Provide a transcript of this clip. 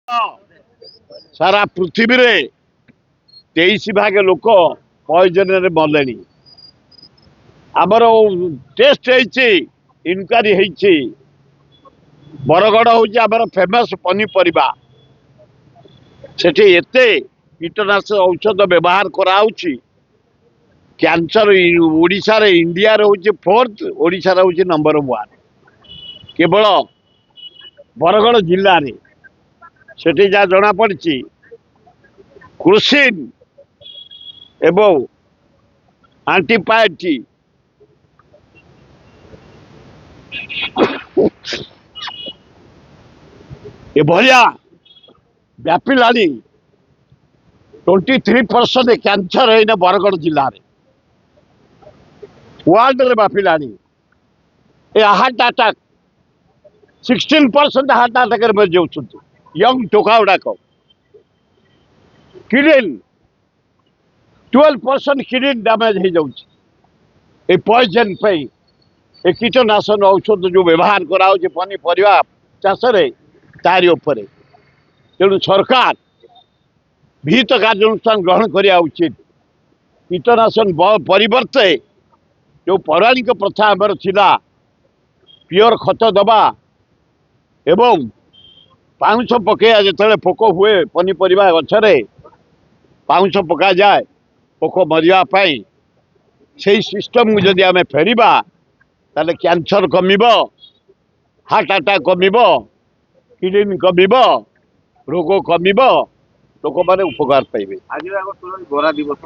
सारा पृथ्वी रे 23 भाग लोक पॉइजन रे मरले आमर टेस्ट इनक्वारी बरगढ़ हूँ आमर फेमस पनीपरिया सेठी एते कीटनाशक औषध व्यवहार कराउछि कैंसर ओडिशा रे इंडिया रे हूँ फोर्थ ओडिशा रे हूँ नंबर 1 केवल बरगढ़ जिल्ला रे सेठी जा जना पड़ी क्रुसिन एवं आंटीबायोटिक ए भलिया व्यापिलानी 23% कैंसर है बरगढ़ जिल्ला रे वर्ल्ड रे व्यापिलानी ए हार्ट अटैक 16% हार्ट अटैक मर जाऊँ यंग टोका गुड़ाक किडनी 12% किडनी डैमेज हो जाऊँ पॉइजन पे ए कीटनाशक औषध जो व्यवहार कराऊे पनीपरिया चाष तारी उपरे तेणु सरकार विहित कार्यानुष्ठान ग्रहण करिया उचित कीटनाशक परिवर्ते जो पौराणिक प्रथा आमर थिला प्योर खत दबा एवं पाउंश पकड़ा जिते पोक हुए पनीपरिया गछरे पाउंश पका जाए पोक मरियापाई से सिस्टम को जदि आम फेरिबा ताले कैंसर कमिब हार्ट अटैक कमिब किडनी कमिब रोग कमिब लोक माने उपकार पाइबे। आज गरा दिवस